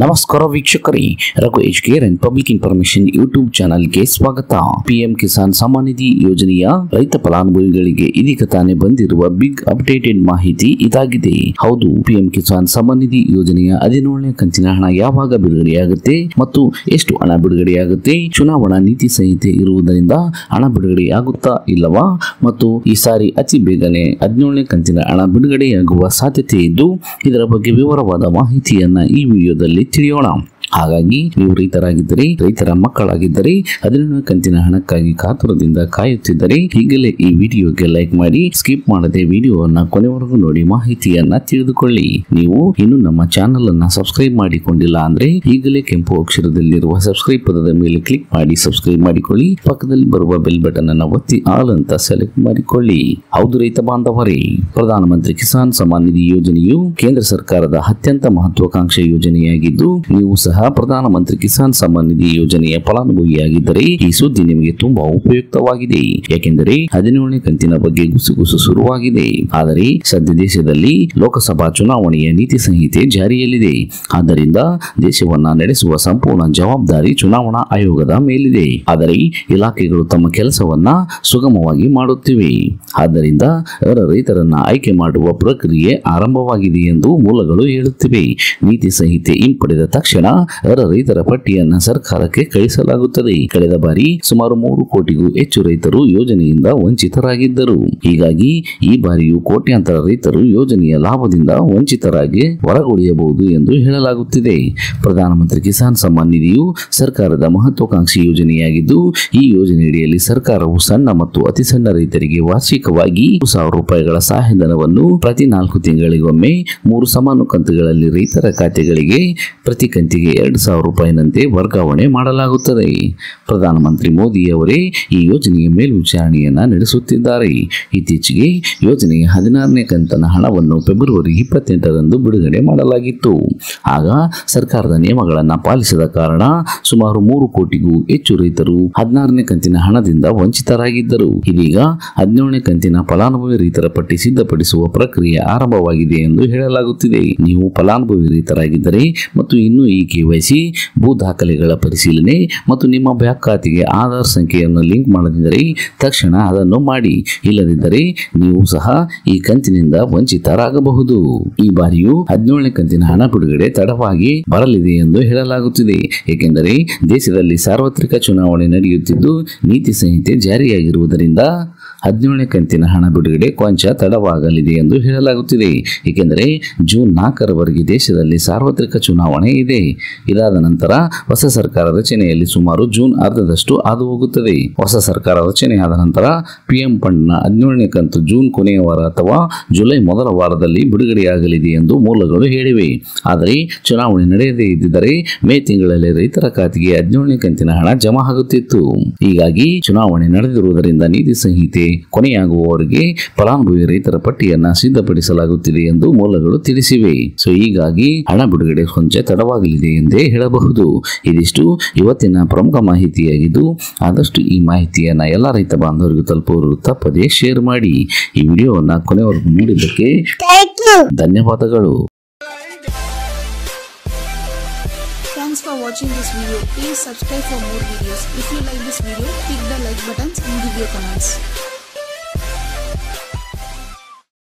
ನಮಸ್ಕಾರ ವೀಕ್ಷಕರೇ, Raghu Educare and public information YouTube ಚಾನಲ್ಗೆ ಸ್ವಾಗತ. ಪಿಎಂ ಕಿಸಾನ್ ಸಮ್ಮಾನ್ ನಿಧಿ ಯೋಜನೆಯ ರೈತ ಫಲಾನುಭವಿಗಳಿಗೆ ಇದೀಗ ತಾನೇ ಬಂದಿರುವ ಬಿಗ್ ಅಪ್ಡೇಟೆಡ್ ಮಾಹಿತಿ ಇದಾಗಿದೆ. ಹೌದು, ಪಿಎಂ ಕಿಸಾನ್ ಸಮ್ಮಾನ್ ನಿಧಿ ಯೋಜನೆಯ 17ನೇ ಕಂತಿನ ಹಣ ಯಾವಾಗ ಬಿಡುಗಡೆಯಾಗುತ್ತೆ ಮತ್ತು ಎಷ್ಟು ಹಣ ಬಿಡುಗಡೆಯಾಗುತ್ತೆ, ಚುನಾವಣಾ ನೀತಿ ಸಂಹಿತೆ ಇರುವುದರಿಂದ ಹಣ ಬಿಡುಗಡೆಯಾಗುತ್ತಾ ಇಲ್ಲವಾ ಮತ್ತು ಈ ಸಾರಿ ಅತಿ ಬೇಗನೆ 17ನೇ ಕಂತಿನ ಹಣ ಬಿಡುಗಡೆಯಾಗುವ ಸಾಧ್ಯತೆ ಇದ್ದು, ಇದರ ಬಗ್ಗೆ ವಿವರವಾದ ಮಾಹಿತಿಯನ್ನ ಈ ವಿಡಿಯೋದಲ್ಲಿ ತಿಳಿಯೋಣ. ಹಾಗಾಗಿ ನೀವು ರೈತರಾಗಿದ್ದರೆ, ರೈತರ ಮಕ್ಕಳಾಗಿದ್ದರೆ, 17ನೇ ಕಂತಿನ ಹಣಕ್ಕಾಗಿ ಕಾತುರದಿಂದ ಕಾಯುತ್ತಿದ್ದರೆ ಈಗಲೇ ಈ ವಿಡಿಯೋಗೆ ಲೈಕ್ ಮಾಡಿ, ಸ್ಕಿಪ್ ಮಾಡದೆ ವಿಡಿಯೋವನ್ನ ಕೊನೆವರೆಗೂ ನೋಡಿ ಮಾಹಿತಿಯನ್ನ ತಿಳಿದುಕೊಳ್ಳಿ. ನೀವು ಇನ್ನು ನಮ್ಮ ಚಾನೆಲ್ ಅನ್ನ ಸಬ್ಸ್ಕ್ರೈಬ್ ಮಾಡಿಕೊಂಡಿಲ್ಲ ಅಂದ್ರೆ ಈಗಲೇ ಕೆಂಪು ಅಕ್ಷರದಲ್ಲಿರುವ ಸಬ್ಸ್ಕ್ರೈಬ್ ಪದದ ಮೇಲೆ ಕ್ಲಿಕ್ ಮಾಡಿ ಸಬ್ಸ್ಕ್ರೈಬ್ ಮಾಡಿಕೊಳ್ಳಿ. ಪಕ್ಕದಲ್ಲಿ ಬರುವ ಬೆಲ್ ಬಟನ್ ಅನ್ನು ಒತ್ತಿ ಆಲ್ ಅಂತ ಸೆಲೆಕ್ಟ್ ಮಾಡಿಕೊಳ್ಳಿ. ಹೌದು ರೈತ ಬಾಂಧವರೇ, ಪ್ರಧಾನಮಂತ್ರಿ ಕಿಸಾನ್ ಸಮ್ಮಾನ್ ನಿಧಿ ಯೋಜನೆಯು ಕೇಂದ್ರ ಸರ್ಕಾರದ ಅತ್ಯಂತ ಮಹತ್ವಾಕಾಂಕ್ಷೆ ಯೋಜನೆಯಾಗಿದ್ದು, ನೀವು ಸಹ ಪ್ರಧಾನಮಂತ್ರಿ ಕಿಸಾನ್ ಸಮ್ಮಾನ್ ನಿಧಿ ಯೋಜನೆಯ ಫಲಾನುಭವಿಯಾಗಿದ್ದರೆ ಈ ಸುದ್ದಿ ನಿಮಗೆ ತುಂಬಾ ಉಪಯುಕ್ತವಾಗಿದೆ. ಯಾಕೆಂದರೆ 17ನೇ ಕಂತಿನ ಬಗ್ಗೆ ಗುಸುಗುಸು ಶುರುವಾಗಿದೆ. ಆದರೆ ಸದ್ಯ ದೇಶದಲ್ಲಿ ಲೋಕಸಭಾ ಚುನಾವಣೆಯ ನೀತಿ ಸಂಹಿತೆ ಜಾರಿಯಲ್ಲಿದೆ. ಆದ್ದರಿಂದ ದೇಶವನ್ನ ನಡೆಸುವ ಸಂಪೂರ್ಣ ಜವಾಬ್ದಾರಿ ಚುನಾವಣಾ ಆಯೋಗದ ಮೇಲಿದೆ. ಆದರೆ ಇಲಾಖೆಗಳು ತಮ್ಮ ಕೆಲಸವನ್ನ ಸುಗಮವಾಗಿ ಮಾಡುತ್ತಿವೆ. ಆದ್ದರಿಂದ ರೈತರನ್ನ ಆಯ್ಕೆ ಮಾಡುವ ಪ್ರಕ್ರಿಯೆ ಆರಂಭವಾಗಿದೆ ಎಂದು ಮೂಲಗಳು ಹೇಳುತ್ತಿವೆ. ನೀತಿ ಸಂಹಿತೆ ಹಿಂಪಡೆದ ತಕ್ಷಣ ರೈತರ ಪಟ್ಟಿಯನ್ನ ಸರ್ಕಾರಕ್ಕೆ ಕಳಿಸಲಾಗುತ್ತದೆ. ಕಳೆದ ಬಾರಿ ಸುಮಾರು 3 ಕೋಟಿಗೂ ಹೆಚ್ಚು ರೈತರು ಯೋಜನೆಯಿಂದ ವಂಚಿತರಾಗಿದ್ದರು. ಹೀಗಾಗಿ ಈ ಬಾರಿಯೂ ಕೋಟ್ಯಾಂತರ ರೈತರು ಯೋಜನೆಯ ಲಾಭದಿಂದ ವಂಚಿತರಾಗಿ ಹೊರಗುಳಿಯಬಹುದು ಎಂದು ಹೇಳಲಾಗುತ್ತಿದೆ. ಪ್ರಧಾನಮಂತ್ರಿ ಕಿಸಾನ್ ಸಮ್ಮಾನ್ ನಿಧಿಯು ಸರ್ಕಾರದ ಮಹತ್ವಾಕಾಂಕ್ಷಿ ಯೋಜನೆಯಾಗಿದ್ದು, ಈ ಯೋಜನೆಯಡಿಯಲ್ಲಿ ಸರ್ಕಾರವು ಸಣ್ಣ ಮತ್ತು ಅತಿ ಸಣ್ಣ ರೈತರಿಗೆ ವಾರ್ಷಿಕವಾಗಿ 1,000 ರೂಪಾಯಿಗಳ ಸಹಾಯಧನವನ್ನು ಪ್ರತಿ 4 ತಿಂಗಳಿಗೊಮ್ಮೆ 3 ಸಮಾನ ಕಂತುಗಳಲ್ಲಿ ರೈತರ ಖಾತೆಗಳಿಗೆ ಪ್ರತಿ ಕಂತಿಗೆ 2,000 ರೂಪಾಯಿನಂತೆ ವರ್ಗಾವಣೆ ಮಾಡಲಾಗುತ್ತದೆ. ಪ್ರಧಾನಮಂತ್ರಿ ಮೋದಿ ಅವರೇ ಈ ಯೋಜನೆಯ ಮೇಲ್ವಿಚಾರಣೆಯನ್ನ ನಡೆಸುತ್ತಿದ್ದಾರೆ. ಇತ್ತೀಚೆಗೆ ಯೋಜನೆಯ 16ನೇ ಕಂತನ ಹಣವನ್ನು ಫೆಬ್ರವರಿ 28ರಂದು ಬಿಡುಗಡೆ ಮಾಡಲಾಗಿತ್ತು. ಆಗ ಸರ್ಕಾರದ ನಿಯಮಗಳನ್ನು ಪಾಲಿಸದ ಕಾರಣ ಸುಮಾರು 3 ಕೋಟಿಗೂ ಹೆಚ್ಚು ರೈತರು 16ನೇ ಕಂತಿನ ಹಣದಿಂದ ವಂಚಿತರಾಗಿದ್ದರು. ಇದೀಗ 17ನೇ ಕಂತಿನ ಫಲಾನುಭವಿ ರೈತರ ಪಟ್ಟಿ ಸಿದ್ಧಪಡಿಸುವ ಪ್ರಕ್ರಿಯೆ ಆರಂಭವಾಗಿದೆ ಎಂದು ಹೇಳಲಾಗುತ್ತಿದೆ. ನೀವು ಫಲಾನುಭವಿ ರೈತರಾಗಿದ್ದರೆ ಮತ್ತು ಇನ್ನೂ ಈ KYC, ಭೂ ದಾಖಲೆಗಳ ಪರಿಶೀಲನೆ ಮತ್ತು ನಿಮ್ಮ ಬ್ಯಾಂಕ್ ಖಾತೆಗೆ ಆಧಾರ್ ಸಂಖ್ಯೆಯನ್ನು ಲಿಂಕ್ ಮಾಡದಿದ್ದರೆ ತಕ್ಷಣ ಅದನ್ನು ಮಾಡಿ. ಇಲ್ಲದಿದ್ದರೆ ನೀವು ಸಹ ಈ ಕಂತಿನಿಂದ ವಂಚಿತರಾಗಬಹುದು. ಈ ಬಾರಿಯೂ 17ನೇ ಕಂತಿನ ಹಣ ಬಿಡುಗಡೆ ತಡವಾಗಿ ಬರಲಿದೆ ಎಂದು ಹೇಳಲಾಗುತ್ತಿದೆ. ಏಕೆಂದರೆ ದೇಶದಲ್ಲಿ ಸಾರ್ವತ್ರಿಕ ಚುನಾವಣೆ ನಡೆಯುತ್ತಿದ್ದು, ನೀತಿ ಸಂಹಿತೆ ಜಾರಿಯಾಗಿರುವುದರಿಂದ 17ನೇ ಕಂತಿನ ಹಣ ಬಿಡುಗಡೆ ಕೊಂಚ ತಡವಾಗಲಿದೆ ಎಂದು ಹೇಳಲಾಗುತ್ತಿದೆ. ಏಕೆಂದರೆ ಜೂನ್ 4ರವರೆಗೆ ದೇಶದಲ್ಲಿ ಸಾರ್ವತ್ರಿಕ ಚುನಾವಣೆ ಇದೆ. ಇದಾದ ನಂತರ ಹೊಸ ಸರ್ಕಾರ ರಚನೆಯಲ್ಲಿ ಸುಮಾರು ಜೂನ್ ಅರ್ಧದಷ್ಟು ಹಾದು ಹೋಗುತ್ತದೆ. ಹೊಸ ಸರ್ಕಾರ ರಚನೆಯಾದ ನಂತರ ಪಿಎಂ ಫಂಡ್ನ 17ನೇ ಕಂತು ಜೂನ್ ಕೊನೆಯ ವಾರ ಅಥವಾ ಜುಲೈ ಮೊದಲ ವಾರದಲ್ಲಿ ಬಿಡುಗಡೆಯಾಗಲಿದೆ ಎಂದು ಮೂಲಗಳು ಹೇಳಿವೆ. ಆದರೆ ಚುನಾವಣೆ ನಡೆಯದೇ ಇದ್ದಿದ್ದರೆ ಮೇ ತಿಂಗಳಲ್ಲಿ ರೈತರ ಖಾತೆಗೆ 17ನೇ ಕಂತಿನ ಹಣ ಜಮಾ ಆಗುತ್ತಿತ್ತು. ಹೀಗಾಗಿ ಚುನಾವಣೆ ನಡೆದಿರುವುದರಿಂದ ನೀತಿ ಸಂಹಿತೆ ಕೊನೆಯಾಗುವವರೆಗೆ ಫಲಾನುಭವಿ ರೈತರ ಪಟ್ಟಿಯನ್ನ ಸಿದ್ಧಪಡಿಸಲಾಗುತ್ತಿದೆ ಎಂದು ಮೂಲಗಳು ತಿಳಿಸಿವೆ. ಹೀಗಾಗಿ ಹಣ ಬಿಡುಗಡೆ ಕೊಂಚ ತಡವಾಗಲಿದೆ ಎಂದೇ ಹೇಳಬಹುದು. ಇದಿಷ್ಟು ಇವತ್ತಿನ ಪ್ರಮುಖ ಮಾಹಿತಿಯಾಗಿದ್ದು, ಆದಷ್ಟು ಈ ಮಾಹಿತಿಯನ್ನ ಎಲ್ಲ ರೈತ ಬಾಂಧವರಿಗೂ ತಲುಪುವರು ತಪ್ಪದೇ ಶೇರ್ ಮಾಡಿ. ಈ ವಿಡಿಯೋವನ್ನ ಕೊನೆವರೆಗೂ ನೋಡಿದ್ದಕ್ಕೆ ಧನ್ಯವಾದಗಳು. Thanks for watching this video. Please subscribe for more videos. If you like this video, click the like buttons and give your comments.